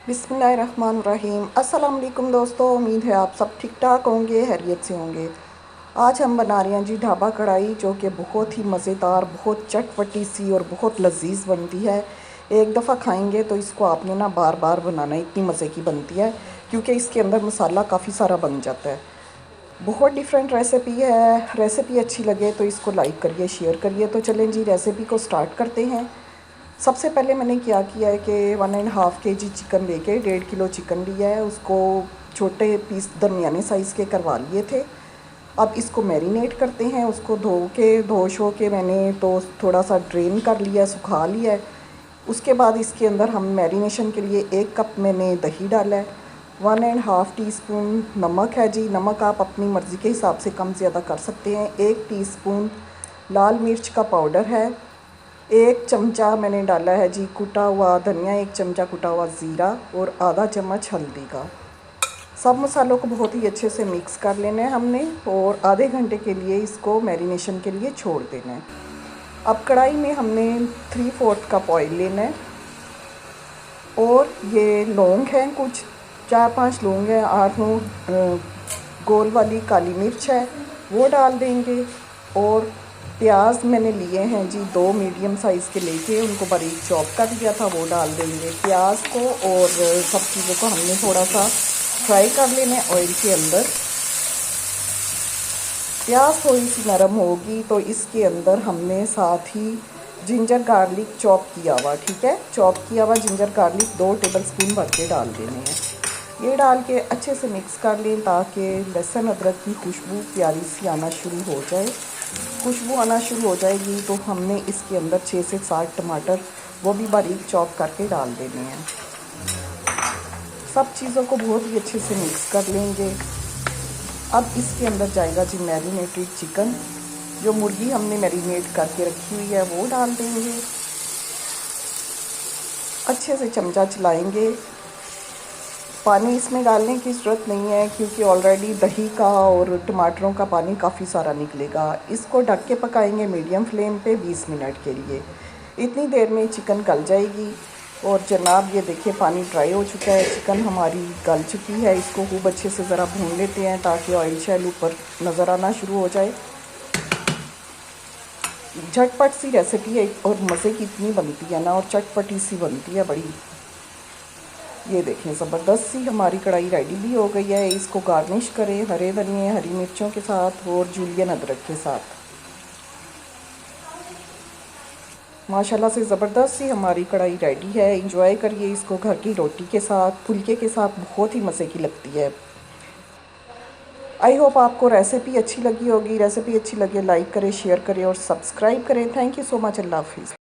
बिस्मिल्लाहिर्रहमानिर्रहीम। अस्सलाम वालेकुम दोस्तों, उम्मीद है आप सब ठीक ठाक होंगे, हैरियत से होंगे। आज हम बना रहे हैं जी ढाबा कढ़ाई, जो कि बहुत ही मज़ेदार, बहुत चटपटी सी और बहुत लजीज बनती है। एक दफ़ा खाएंगे तो इसको आपने ना बार बार बनाना, इतनी मज़े की बनती है, क्योंकि इसके अंदर मसाला काफ़ी सारा बन जाता है। बहुत डिफरेंट रेसिपी है। रेसिपी अच्छी लगे तो इसको लाइक करिए, शेयर करिए। तो चलें जी, रेसिपी को स्टार्ट करते हैं। सबसे पहले मैंने क्या किया है कि 1.5 kg चिकन लेके 1.5 किलो चिकन लिया है, उसको छोटे पीस दरमियाने साइज़ के करवा लिए थे। अब इसको मैरिनेट करते हैं। उसको धो शो के मैंने तो थोड़ा सा ड्रेन कर लिया, सुखा लिया है। उसके बाद इसके अंदर हम मैरिनेशन के लिए 1 कप मैंने दही डाला है। 1.5 टीस्पून नमक है जी। नमक आप अपनी मर्ज़ी के हिसाब से कम ज़्यादा कर सकते हैं। 1 टीस्पून लाल मिर्च का पाउडर है। 1 चमचा मैंने डाला है जी कुटा हुआ धनिया, 1 चमचा कुटा हुआ ज़ीरा और आधा चम्मच हल्दी का। सब मसालों को बहुत ही अच्छे से मिक्स कर लेना है हमने, और आधे घंटे के लिए इसको मैरिनेशन के लिए छोड़ देना है। अब कढ़ाई में हमने 3/4 कप ऑयल लेना है, और ये लौंग हैं, कुछ 4-5 लौंग हैं, 8-9 गोल वाली काली मिर्च है, वो डाल देंगे। और प्याज मैंने लिए हैं जी 2 मीडियम साइज़ के लेके, उनको बारीक चॉप कर दिया था, वो डाल देंगे प्याज को। और सब चीज़ों को हमने थोड़ा सा फ्राई कर लेना है ऑयल के अंदर। प्याज थोड़ी सी नरम होगी तो इसके अंदर हमने साथ ही जिंजर गार्लिक चॉप किया हुआ, ठीक है, चॉप किया हुआ जिंजर गार्लिक 2 टेबलस्पून भर के डाल देने हैं। ये डाल के अच्छे से मिक्स कर लें ताकि लहसुन अदरक की खुशबू प्यारी सी आना शुरू हो जाए। खुशबू आना शुरू हो जाएगी तो हमने इसके अंदर 6 से 7 टमाटर, वो भी बारीक चॉप करके डाल देने हैं। सब चीज़ों को बहुत ही अच्छे से मिक्स कर लेंगे। अब इसके अंदर जाएगा जी मैरिनेटेड चिकन, जो मुर्गी हमने मैरिनेट करके रखी हुई है, वो डाल देंगे। अच्छे से चमचा चलाएंगे। पानी इसमें डालने की ज़रूरत नहीं है, क्योंकि ऑलरेडी दही का और टमाटरों का पानी काफ़ी सारा निकलेगा। इसको ढक के पकाएंगे मीडियम फ्लेम पे 20 मिनट के लिए। इतनी देर में चिकन गल जाएगी। और जनाब ये देखिए, पानी ड्राई हो चुका है, चिकन हमारी गल चुकी है। इसको खूब अच्छे से ज़रा भून लेते हैं ताकि ऑयल शैल ऊपर नज़र आना शुरू हो जाए। झटपट सी रेसिपी है और मज़े की इतनी बनती है ना, और चटपटी सी बनती है बड़ी। ये देखें, ज़बरदस्त सी हमारी कढ़ाई रेडी भी हो गई है। इसको गार्निश करें हरे धनिए, हरी मिर्चों के साथ और जूलियन अदरक के साथ। माशाल्लाह से ज़बरदस्त सी हमारी कढ़ाई रेडी है। इंजॉय करिए इसको घर की रोटी के साथ, फुल्के के साथ, बहुत ही मज़े की लगती है। आई होप आपको रेसिपी अच्छी लगी होगी। रेसिपी अच्छी लगे लाइक करें, शेयर करें और सब्सक्राइब करें। Thank you so much. अल्लाह हाफिज़।